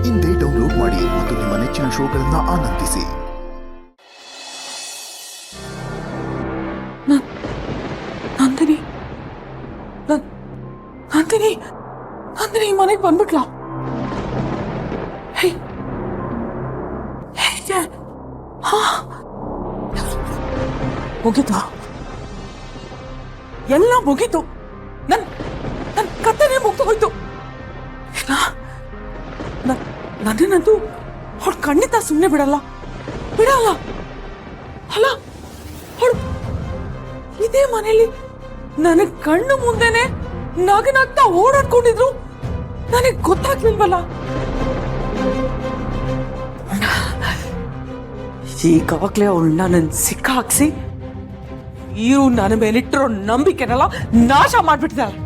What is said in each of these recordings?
ಇಂದೇ ಡೌನ್ಲೋಡ್ ಮಾಡಿ ಮತ್ತು ನಿಮ್ಮ ನೆಚ್ಚಿನ ಶೋಗಳನ್ನು ಆನಂದಿಸಿ. ನಂದಿನಿ ನಂದಿನಿ ನಂದಿನಿ ಮನೆಗೆ ಬಂದ್ಬಿಟ್ಲಾ? ಮುಗೀತು, ಎಲ್ಲ ಮುಗೀತು. ನನ್ ಕಥೆನೇ ಮುಗ್ದು ಹೋಯ್ತು. ನನ್ನನ್ನಂತೂ ಅವಳು ಖಂಡಿತ ಸುಮ್ಮನೆ ಬಿಡಲ್ಲ ಅಲ್ಲ. ಅವಳು ಇದೇ ಮನೆಯಲ್ಲಿ ನನಗ್ ಕಣ್ಣು ಮುಂದೆನೆ ನಗನಾಗ್ತಾ ಓಡಾಡ್ಕೊಂಡಿದ್ರು, ನನಗ್ ಗೊತ್ತಾಗ್ಲಿಲ್ವಲ್ಲ. ಈಗಾಗ್ಲೇ ಅವಳನ್ನ ನನ್ ಸಿಕ್ಕ ಹಾಕ್ಸಿ ಇವು ನನ್ನ ಮೇಲಿಟ್ಟಿರೋ ನಂಬಿಕೆನೆಲ್ಲ ನಾಶ ಮಾಡ್ಬಿಟ್ಟಿದ್ದಾಳೆ.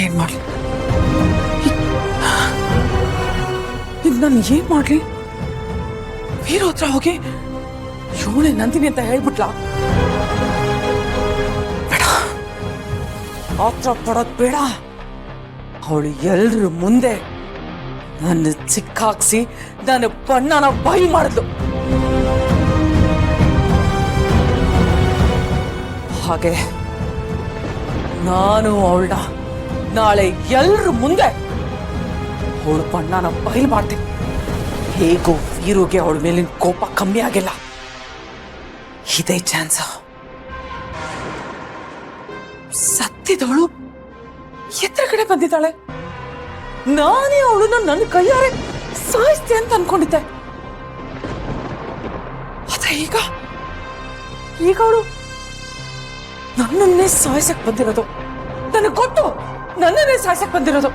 ಏನ್ ಮಾಡ್ಲಿ ಇದು? ನಾನು ಏನ್ ಮಾಡ್ಲಿ? ವೀರು ಹತ್ರ ಹೋಗಿ ಇವಳೆ ನಂದಿನಿ ಅಂತ ಹೇಳ್ಬಿಟ್ಲಾ? ಬೇಡ, ಆತ್ರ ಪಡೋದ್ ಬೇಡ. ಅವಳು ಎಲ್ರ ಮುಂದೆ ನನ್ನ ಸಿಕ್ಕಾಕ್ಸಿ ನನ್ನ ಬಣ್ಣನ ಬಯಲು ಮಾಡಿದ್ಲು. ಹಾಗೆ ನಾನು ಅವಳನ್ನ ನಾಳೆ ಎಲ್ರ ಮುಂದೆ ಅವಳ ಬಣ್ಣನ ಬಯಲು ಮಾಡ್ತೀನಿ. ಹೇಗೋ ವೀರುಗೆ ಅವಳ ಮೇಲಿನ ಕೋಪ ಕಮ್ಮಿ ಆಗಿಲ್ಲ. ಇದೇ ಚಾನ್ಸ್. ಸತ್ತಿದವಳು ಎತ್ತರ ಕಡೆ ಬಂದಿದ್ದಾಳೆ. ನಾನೇ ಅವಳನ್ನ ನನ್ನ ಕೈಯಾರೆ ಸಾಯಿಸ್ತೆ ಅಂತ ಅನ್ಕೊಂಡಿದ್ದೆ. ಆದ್ರೆ ಈಗ ಅವಳು ನನ್ನನ್ನೇ ಸಾಯಿಸಕ್ ಬಂದಿರೋದು. ನನಗೆ ಗೊತ್ತು, ನನ್ನನ್ನೇ ಸಾಯಿಸಕ್ ಬಂದಿರೋದು.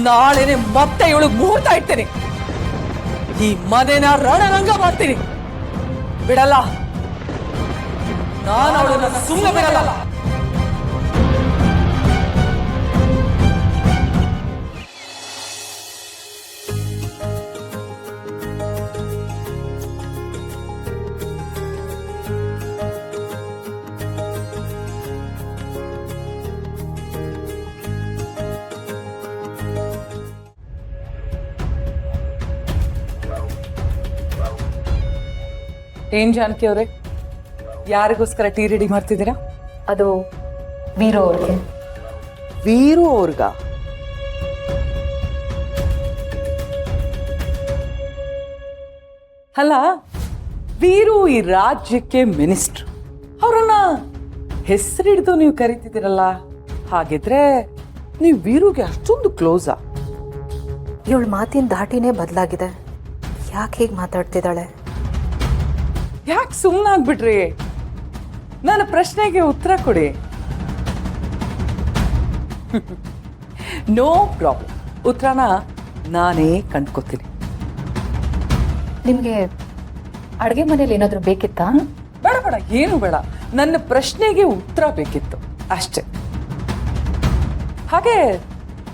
ನಾಳೆನೆ ಮತ್ತೆ ಇವಳು ಮುಹೂರ್ತ ಇಡ್ತೇನೆ. ಈ ಮನೆನ ರಣರಂಗ ಮಾಡ್ತೀನಿ. ಬಿಡಲ್ಲ, ನಾನು ಅವಳನ್ನ ಸುಮ್ಮನೆ ಬಿಡಲ್ಲ. ಏನ್ ಜಾನಕಿ ಅವರೇ, ಯಾರಿಗೋಸ್ಕರ ಟೀ ರೆಡಿ ಮಾಡ್ತಿದ್ದೀರಾ? ಅದು ವೀರು ಅವ್ರಿಗೆ. ವೀರು ಅವ್ರಿಗ? ಅಲ್ಲ, ವೀರು ಈ ರಾಜ್ಯಕ್ಕೆ ಮಿನಿಸ್ಟರ್. ಅವರನ್ನ ಹೆಸರಿಡ್ದು ನೀವು ಕರಿತಿದ್ದೀರಲ್ಲ, ಹಾಗಿದ್ರೆ ನೀವು ವೀರುಗೆ ಅಷ್ಟೊಂದು ಕ್ಲೋಸಾ? ಇವಳ ಮಾತಿನ ಧಾಟಿನೇ ಬದಲಾಗಿದೆ. ಯಾಕೆ ಹೀಗೆ ಮಾತಾಡ್ತಿದ್ದಾಳೆ? ಯಾಕೆ ಸುಮ್ಮನಾಗ್ಬಿಟ್ರಿ? ನನ್ನ ಪ್ರಶ್ನೆಗೆ ಉತ್ತರ ಕೊಡಿ. ನೋ ಪ್ರಾಬ್ಲಮ್, ಉತ್ತರನ ನಾನೇ ಕಂಡ್ಕೋತೀನಿ. ನಿಮಗೆ ಅಡುಗೆ ಮನೇಲಿ ಏನಾದರೂ ಬೇಕಿತ್ತಾ? ಬೇಡ, ಏನು ಬೇಡ. ನನ್ನ ಪ್ರಶ್ನೆಗೆ ಉತ್ತರ ಬೇಕಿತ್ತು ಅಷ್ಟೇ. ಹಾಗೆ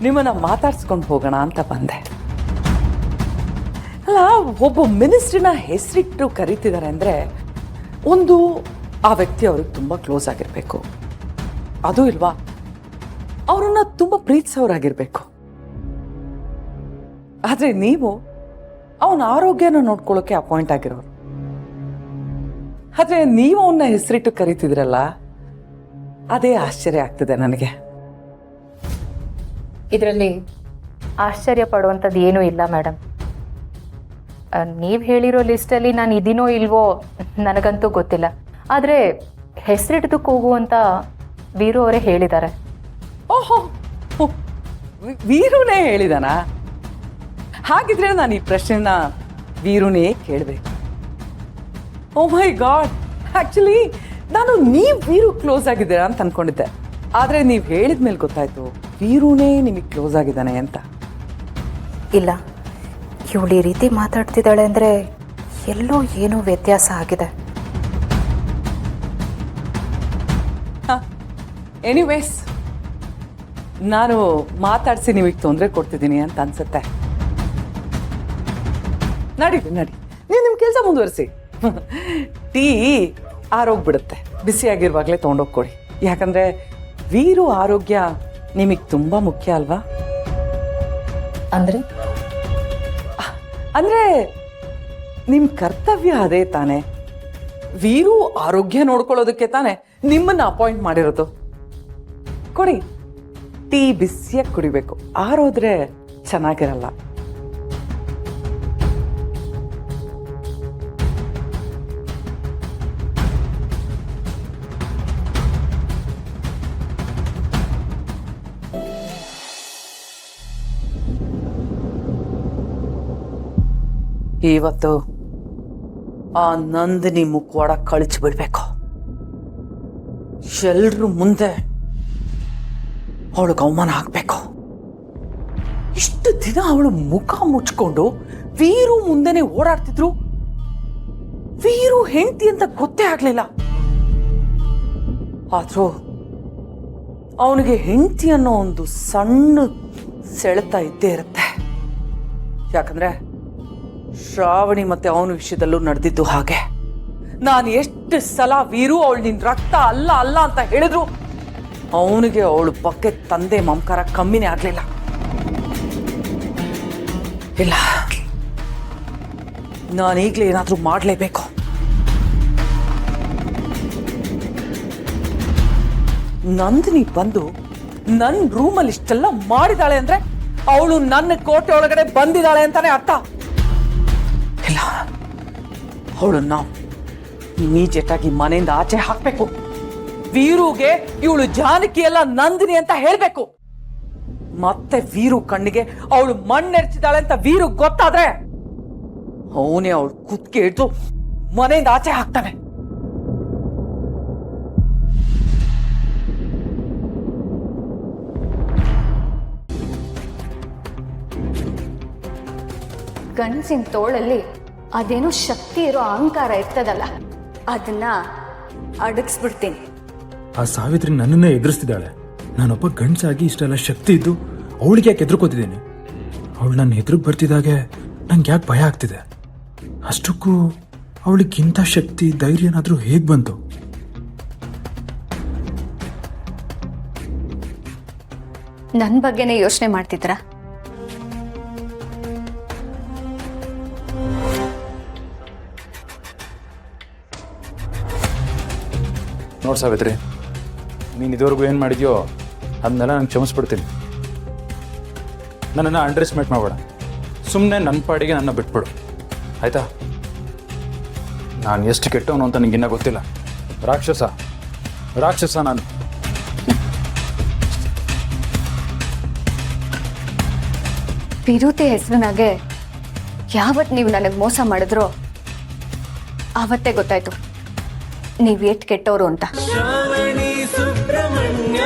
ನಿಮ್ಮನ್ನ ಮಾತಾಡ್ಸ್ಕೊಂಡು ಹೋಗೋಣ ಅಂತ ಬಂದೆ. ಅಲ್ಲ, ಒಬ್ಬ ಮಿನಿಸ್ಟ್ರಿನ ಹೆಸರಿಟ್ಟು ಕರೀತಿದ್ದಾರೆ ಅಂದರೆ ಒಂದು ಆ ವ್ಯಕ್ತಿ ಅವ್ರಿಗೆ ತುಂಬ ಕ್ಲೋಸ್ ಆಗಿರಬೇಕು. ಅದು ಇಲ್ವಾ, ಅವರನ್ನ ತುಂಬ ಪ್ರೀತಿಸೋರಾಗಿರ್ಬೇಕು. ಆದರೆ ನೀವು ಅವನ ಆರೋಗ್ಯನ ನೋಡ್ಕೊಳ್ಳೋಕೆ ಅಪಾಯಿಂಟ್ ಆಗಿರೋರು. ಆದರೆ ನೀವು ಅವನ್ನ ಹೆಸರಿಟ್ಟು ಕರೀತಿದ್ರಲ್ಲ, ಅದೇ ಆಶ್ಚರ್ಯ ಆಗ್ತದೆ ನನಗೆ. ಇದರಲ್ಲಿ ಆಶ್ಚರ್ಯ ಪಡುವಂಥದ್ದು ಏನೂ ಇಲ್ಲ ಮೇಡಮ್. ನೀವು ಹೇಳಿರೋ ಲಿಸ್ಟಲ್ಲಿ ನಾನು ಇದೀನೋ ಇಲ್ವೋ ನನಗಂತೂ ಗೊತ್ತಿಲ್ಲ. ಆದರೆ ಹೆಸರಿಡ್ದಕ್ಕೆ ಹೋಗುವಂತ ವೀರು ಅವರೇ ಹೇಳಿದ್ದಾರೆ. ಓಹೋ, ವೀರುನೇ ಹೇಳಿದಾನ? ಹಾಗಿದ್ರೆ ನಾನು ಈ ಪ್ರಶ್ನೆನ ವೀರುನೇ ಕೇಳಬೇಕು. ಓ ಮೈ ಗಾಡ್, ಆ್ಯಕ್ಚುಲಿ ನಾನು ನೀವು ವೀರು ಕ್ಲೋಸ್ ಆಗಿದ್ದೀರಾ ಅಂತ ಅನ್ಕೊಂಡಿದ್ದೆ. ಆದರೆ ನೀವು ಹೇಳಿದ ಮೇಲೆ ಗೊತ್ತಾಯ್ತು ವೀರುನೇ ನಿಮಗೆ ಕ್ಲೋಸ್ ಆಗಿದ್ದಾನೆ ಅಂತ. ಇಲ್ಲ, ಇವಳು ಈ ರೀತಿ ಮಾತಾಡ್ತಿದ್ದಾಳೆ ಅಂದರೆ ಎಲ್ಲೋ ಏನೋ ವ್ಯತ್ಯಾಸ ಆಗಿದೆ. ಎನಿವೇಸ್, ನಾನು ಮಾತಾಡಿಸಿ ನಿಮಗೆ ತೊಂದರೆ ಕೊಡ್ತಿದ್ದೀನಿ ಅಂತ ಅನ್ಸುತ್ತೆ. ನಡಿ, ನೀವು ನಿಮ್ಮ ಕೆಲಸ ಮುಂದುವರಿಸಿ. ಟೀ ಆರೋಗ್ಬಿಡುತ್ತೆ, ಬಿಸಿಯಾಗಿರುವಾಗಲೇ ತೊಗೊಂಡೋಗಿ ಕೊಡಿ. ಯಾಕಂದರೆ ವೀರು ಆರೋಗ್ಯ ನಿಮಗೆ ತುಂಬ ಮುಖ್ಯ ಅಲ್ವಾ? ಅಂದರೆ ಅಂದ್ರೆ ನಿಮ್ಮ ಕರ್ತವ್ಯ ಅದೇ ತಾನೆ. ವೀರು ಆರೋಗ್ಯ ನೋಡ್ಕೊಳ್ಳೋದಕ್ಕೆ ತಾನೆ ನಿಮ್ಮನ್ನ ಅಪಾಯಿಂಟ್ ಮಾಡಿರೋದು. ಕೊಡಿ, ಟೀ ಬಿಸಿಯಾಗಿ ಕುಡಿಬೇಕು, ಆರೋದ್ರೆ ಚೆನ್ನಾಗಿರಲ್ಲ. ಇವತ್ತು ಆ ನಂದಿನಿ ಮುಖವಾಡ ಕಳಿಸಿ ಬಿಡ್ಬೇಕು. ಎಲ್ರ ಮುಂದೆ ಅವಳಿಗೆ ಅವಮಾನ ಆಗ್ಬೇಕು. ಇಷ್ಟು ದಿನ ಅವಳು ಮುಖ ಮುಚ್ಕೊಂಡು ವೀರು ಮುಂದೆನೆ ಓಡಾಡ್ತಿದ್ರು. ವೀರು ಹೆಂಡತಿ ಅಂತ ಗೊತ್ತೇ ಆಗ್ಲಿಲ್ಲ. ಆದ್ರೂ ಅವನಿಗೆ ಹೆಂಡತಿ ಅನ್ನೋ ಒಂದು ಸಣ್ಣ ಸೆಳೆತ ಇದ್ದೇ ಇರುತ್ತೆ. ಯಾಕಂದ್ರೆ ಶ್ರಾವಣಿ ಮತ್ತೆ ಅವನ ವಿಷಯದಲ್ಲೂ ನಡೆದಿದ್ದು ಹಾಗೆ. ನಾನು ಎಷ್ಟು ಸಲ ವೀರು ಅವಳು ನಿನ್ ರಕ್ತ ಅಲ್ಲ ಅಲ್ಲ ಅಂತ ಹೇಳಿದ್ರು ಅವನಿಗೆ ಅವಳು ಬಗ್ಗೆ ತಂದೆ ಮಮಕಾರ ಕಮ್ಮಿನೇ ಆಗ್ಲಿಲ್ಲ. ಇಲ್ಲ, ನಾನೀಗ್ಲೇ ಏನಾದ್ರೂ ಮಾಡಲೇಬೇಕು. ನಂದಿನಿ ಬಂದು ನನ್ನ ರೂಮಲ್ಲಿ ಇಷ್ಟೆಲ್ಲ ಮಾಡಿದಾಳೆ ಅಂದ್ರೆ ಅವಳು ನನ್ನ ಕೋಟೆ ಒಳಗಡೆ ಬಂದಿದ್ದಾಳೆ ಅಂತಾನೆ ಅರ್ಥ. ಇಲ್ಲ, ಅವಳನ್ನ ಇಮಿಡಿಯೇಟ್ ಆಗಿ ಮನೆಯಿಂದ ಆಚೆ ಹಾಕ್ಬೇಕು. ವೀರುಗೆ ಇವಳು ಜಾನಕಿ ಎಲ್ಲ ನಂದಿನಿ ಅಂತ ಹೇಳ್ಬೇಕು. ಮತ್ತೆ ವೀರು ಕಣ್ಣಿಗೆ ಅವಳು ಮಣ್ಣೆರ್ಚಿದಾಳೆ ಅಂತ ವೀರು ಗೊತ್ತಾದ್ರೆ ಅವನೇ ಅವಳು ಕುತ್ತಿಗೆ ಹಿಡಿದು ಮನೆಯಿಂದ ಆಚೆ ಹಾಕ್ತಾನೆ. ಗಂಡಸಿನ ತೋಳಲ್ಲಿ ಅದೇನೋ ಶಕ್ತಿ ಇರೋ ಅಹಂಕಾರ ಇರ್ತದಲ್ಲ, ಅದನ್ನ ಅಡಗಿಸ್ಬಿಡ್ತೀನಿ. ಆ ಸಾವಿತ್ರಿ ನನ್ನನ್ನೇ ಎದುರಿಸ್ತಿದ್ದಾಳೆ. ನಾನೊಬ್ಬ ಗಂಡಸಾಗಿ ಇಷ್ಟೆಲ್ಲ ಶಕ್ತಿ ಇದ್ದು ಅವಳಿಗೆ ಯಾಕೆ ಎದುರ್ಕೋತಿದ್ದೀನಿ? ಅವಳು ನನ್ನ ಎದುರಿಗೆ ಬರ್ತಿದ್ದಾಗೆ ನಂಗೆ ಯಾಕೆ ಭಯ ಆಗ್ತಿದೆ? ಅಷ್ಟಕ್ಕೂ ಅವಳಿಗಿಂತ ಶಕ್ತಿ ಧೈರ್ಯ ಏನಾದರೂ ಹೇಗೆ ಬಂತು? ನನ್ನ ಬಗ್ಗೆನೇ ಯೋಚನೆ ಮಾಡ್ತಿದ್ರಾ? ನೋಡಿ ಸಾವಿತ್ರಿ, ನೀನು ಇದುವರೆಗೂ ಏನು ಮಾಡಿದ್ಯೋ ಅದನ್ನೆಲ್ಲ ನಾನು ಕ್ಷಮಿಸ್ಬಿಡ್ತೀನಿ. ನನ್ನನ್ನು ಅಂಡರ್ ಎಸ್ಟಿಮೇಟ್ ಮಾಡಬೇಡ. ಸುಮ್ಮನೆ ನನ್ನ ಪಾಡಿಗೆ ನನ್ನ ಬಿಟ್ಬಿಡು, ಆಯಿತಾ? ನಾನು ಎಷ್ಟು ಕೆಟ್ಟವನು ಅಂತ ನಿಂಗಿನ್ನ ಗೊತ್ತಿಲ್ಲ. ರಾಕ್ಷಸ ನಾನು. ವಿರುತೆ ಹೆಸರಿನಾಗೆ ಯಾವತ್ತು ನೀವು ನನಗೆ ಮೋಸ ಮಾಡಿದ್ರೋ ಆವತ್ತೇ ಗೊತ್ತಾಯ್ತು ನೀವು ಎಷ್ಟು ಕೆಟ್ಟವರು ಅಂತ. ಶ್ರಾವಣಿ ಸುಬ್ರಹ್ಮಣ್ಯ